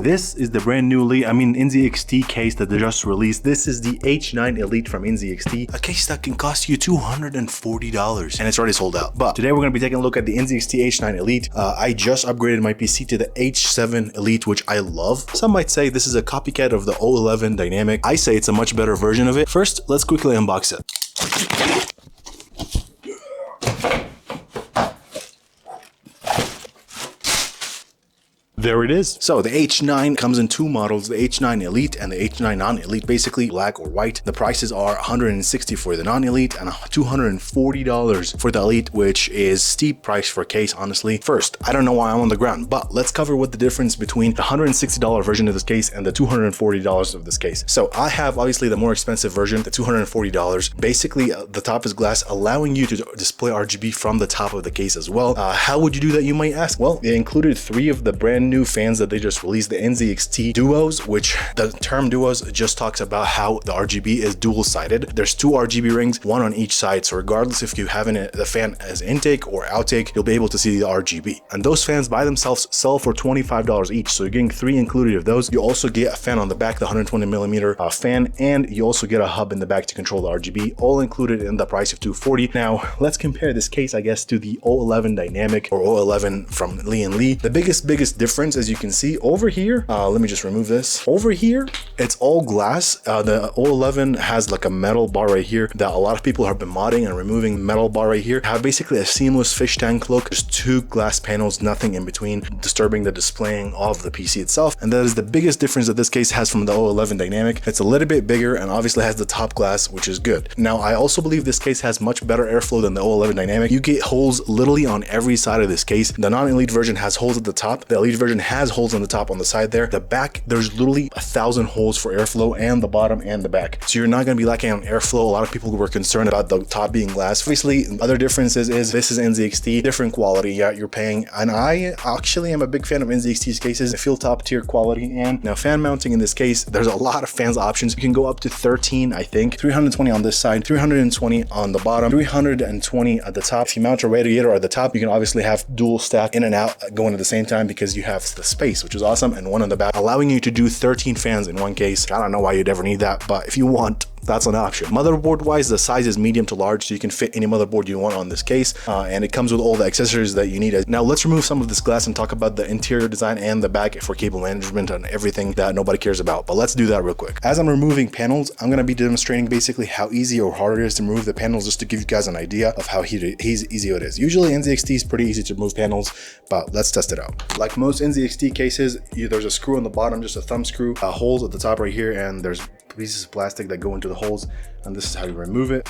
this is the brand new NZXT case that they just released. This is the H9 Elite from NZXT, a case that can cost you $240 and it's already sold out. But today we're going to be taking a look at the NZXT H9 Elite. I just upgraded my PC to the H7 Elite, which I love. Some might say this is a copycat of the O11 Dynamic. I say it's a much better version of it. First, let's quickly unbox it. There it is. So the H9 comes in two models, the H9 Elite and the H9 non-Elite, basically black or white. The prices are $160 for the non-Elite and $240 for the Elite, which is steep price for a case, honestly. First, I don't know why I'm on the ground, but let's cover what the difference between the $160 version of this case and the $240 of this case. So I have obviously the more expensive version, the $240. Basically, the top is glass, allowing you to display RGB from the top of the case as well. How would you do that, you might ask? Well, they included 3 of the brand new fans that they just released, the NZXT Duos, which the term Duos just talks about how the RGB is dual-sided. There's 2 RGB rings, 1 on each side, so regardless if you have the fan as intake or outtake, you'll be able to see the RGB. And those fans by themselves sell for $25 each, so you're getting 3 included of those. You also get a fan on the back, the 120mm fan, and you also get a hub in the back to control the RGB, all included in the price of $240. Now, let's compare this case, I guess, to the O11 Dynamic or O11 from LIAN LI. The biggest difference, as you can see over here, let me just remove this. Over here, it's all glass. The O11 has like a metal bar right here that a lot of people have been modding and removing the metal bar right here. Have basically a seamless fish tank look. There's 2 glass panels, nothing in between, disturbing the displaying of the PC itself. And that is the biggest difference that this case has from the O11 Dynamic. It's a little bit bigger and obviously has the top glass, which is good. Now, I also believe this case has much better airflow than the O11 Dynamic. You get holes literally on every side of this case. The non-Elite version has holes at the top. The Elite version has holes on the top on the side there. The back, there's literally 1,000 holes for airflow, and the bottom and the back. So you're not going to be lacking on airflow. A lot of people were concerned about the top being glass. Obviously, other differences is this is NZXT, different quality. Yeah, you're paying, and I actually am a big fan of NZXT's cases. I feel top tier quality. And now fan mounting in this case, there's a lot of fans options. You can go up to 13, I think, 320 on this side, 320 on the bottom, 320 at the top. If you mount a radiator at the top, you can obviously have dual stack in and out going at the same time because you have the space, which is awesome, and one on the back, allowing you to do 13 fans in one case. I don't know why you'd ever need that, but if you want, that's an option. Motherboard wise, the size is medium to large, so you can fit any motherboard you want on this case, and it comes with all the accessories that you need. Now let's remove some of this glass and talk about the interior design and the back for cable management and everything that nobody cares about, but let's do that real quick. As I'm removing panels, I'm going to be demonstrating basically how easy or hard it is to remove the panels, just to give you guys an idea of how easy it is. Usually NZXT is pretty easy to remove panels, but let's test it out. Like most NZXT cases, there's a screw on the bottom, just a thumb screw, holes at the top right here, and there's pieces of plastic that go into the holes, and this is how you remove it.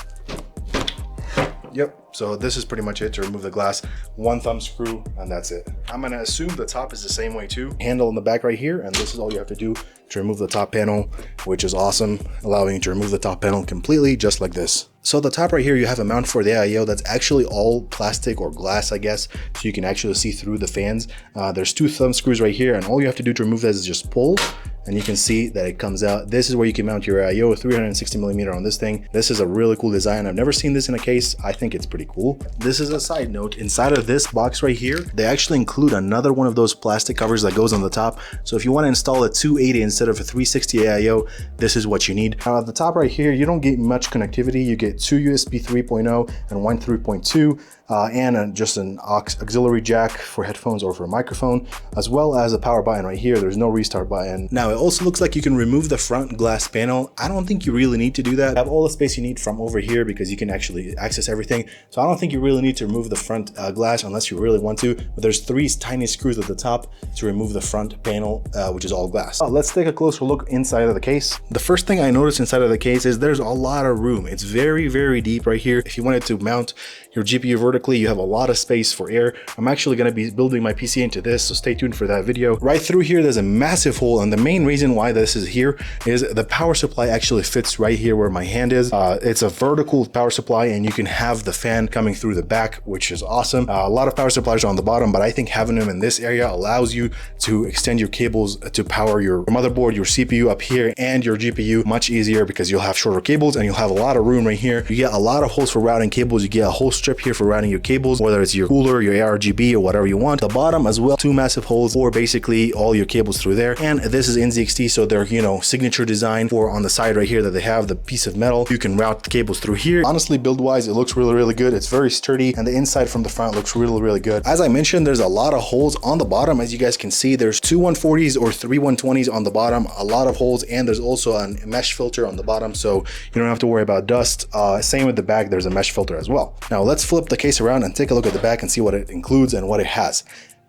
Yep, so this is pretty much it to remove the glass. 1 thumb screw, and that's it. I'm gonna assume the top is the same way too. Handle in the back right here, and this is all you have to do to remove the top panel, which is awesome, allowing you to remove the top panel completely, just like this. So the top right here, you have a mount for the IO that's actually all plastic or glass, I guess, so you can actually see through the fans. There's 2 thumb screws right here, and all you have to do to remove that is just pull, and you can see that it comes out. This is where you can mount your IO, 360mm on this thing. This is a really cool design. I've never seen this in a case. I think it's pretty cool. This is a side note. Inside of this box right here, they actually include another one of those plastic covers that goes on the top. So if you want to install a 280 instead of a 360 AIO, this is what you need. Now at the top right here, you don't get much connectivity. You get 2 USB 3.0 and 1 3.2. And just an auxiliary jack for headphones or for a microphone, as well as a power button right here. There's no restart button. Now it also looks like you can remove the front glass panel. I don't think you really need to do that. You have all the space you need from over here because you can actually access everything. So I don't think you really need to remove the front glass unless you really want to, but there's 3 tiny screws at the top to remove the front panel, which is all glass. Let's take a closer look inside of the case. The first thing I noticed inside of the case is there's a lot of room. It's very, very deep right here. If you wanted to mount your GPU vertically, you have a lot of space for air. I'm actually going to be building my PC into this, so stay tuned for that video. Right through here, there's a massive hole, and the main reason why this is here is the power supply actually fits right here where my hand is. It's a vertical power supply, and you can have the fan coming through the back, which is awesome. A lot of power supplies are on the bottom, but I think having them in this area allows you to extend your cables to power your motherboard, your CPU up here, and your GPU much easier because you'll have shorter cables and you'll have a lot of room right here. You get a lot of holes for routing cables. You get a whole strip here for routing your cables, whether it's your cooler, your ARGB, or whatever you want. The bottom as well, 2 massive holes for basically all your cables through there. And this is NZXT, so their, you know, signature design for on the side right here that they have the piece of metal. You can route the cables through here. Honestly, build wise, it looks really good. It's very sturdy, and the inside from the front looks really good. As I mentioned, there's a lot of holes on the bottom. As you guys can see, there's 2 140s or 3 120s on the bottom, a lot of holes, and there's also a mesh filter on the bottom, so you don't have to worry about dust. Same with the back, there's a mesh filter as well. Now let's flip the case around and take a look at the back and see what it includes and what it has.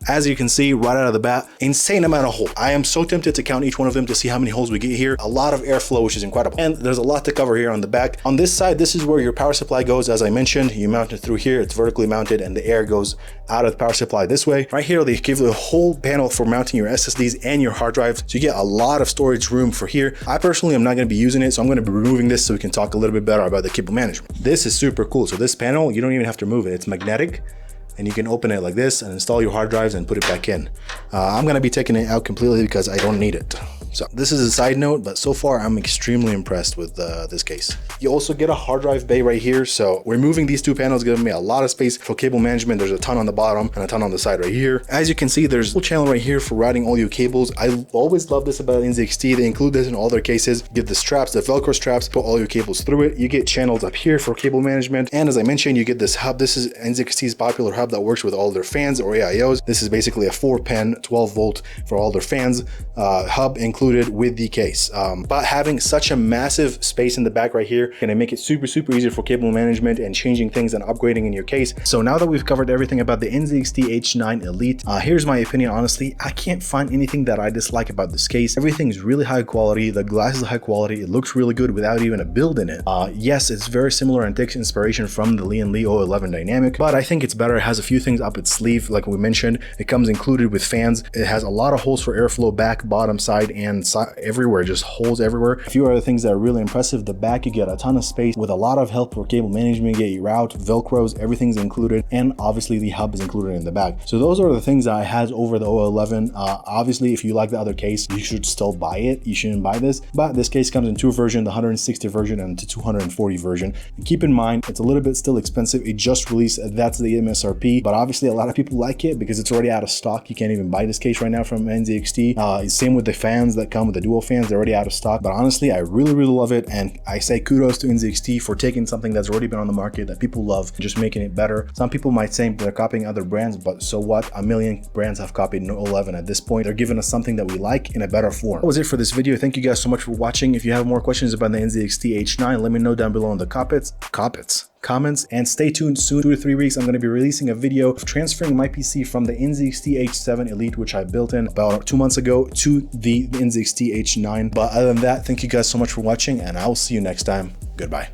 As you can see right out of the bat, insane amount of holes. I am so tempted to count each one of them to see how many holes we get here. A lot of airflow, which is incredible. And there's a lot to cover here on the back. On this side, this is where your power supply goes. As I mentioned, you mount it through here. It's vertically mounted and the air goes out of the power supply this way. Right here, they give you a whole panel for mounting your SSDs and your hard drives. So you get a lot of storage room for here. I personally am not going to be using it, so I'm going to be removing this so we can talk a little bit better about the cable management. This is super cool. So this panel, you don't even have to remove it. It's magnetic, and you can open it like this and install your hard drives and put it back in. I'm gonna be taking it out completely because I don't need it. So this is a side note, but so far I'm extremely impressed with this case. You also get a hard drive bay right here. So removing these 2 panels gives me a lot of space for cable management. There's a ton on the bottom and a ton on the side right here. As you can see, there's a channel right here for routing all your cables. I always love this about NZXT. They include this in all their cases. You get the straps, the Velcro straps, put all your cables through it. You get channels up here for cable management. And as I mentioned, you get this hub. This is NZXT's popular hub that works with all their fans or AIOs. This is basically a 4-pin 12 volt for all their fans, hub included with the case. But having such a massive space in the back right here gonna make it super easy for cable management and changing things and upgrading in your case. So now that we've covered everything about the NZXT H9 Elite, here's my opinion. Honestly, I can't find anything that I dislike about this case. Everything's really high quality. The glass is high quality. It looks really good without even a build in it. Yes, it's very similar and takes inspiration from the LIAN Li O11 dynamic, but I think it's better. It has a few things up its sleeve. Like we mentioned, it comes included with fans. It has a lot of holes for airflow, back, bottom, side, and everywhere, just holes everywhere. A few other things that are really impressive. The back, you get a ton of space with a lot of help for cable management. You get your route, Velcros, everything's included, and obviously the hub is included in the back. So those are the things that it has over the O11. Obviously, if you like the other case, you should still buy it. You shouldn't buy this, but this case comes in 2 versions, the 160 version and the 240 version. And keep in mind, it's a little bit still expensive. It just released, that's the MSRP, but obviously a lot of people like it because it's already out of stock. You can't even buy this case right now from NZXT. Same with the fans that come with the dual fans, they're already out of stock. But honestly, I really love it, and I say kudos to NZXT for taking something that's already been on the market that people love and just making it better. Some people might say they're copying other brands, but so what? A million brands have copied O11 at this point. They're giving us something that we like in a better form. That was it for this video. Thank you guys so much for watching. If you have more questions about the NZXT H9, let me know down below in the comments, and stay tuned. Soon, 2 to 3 weeks, I'm going to be releasing a video of transferring my PC from the NZXT H7 Elite, which I built in about 2 months ago, to the NZXT H9. But other than that, thank you guys so much for watching, and I will see you next time. Goodbye.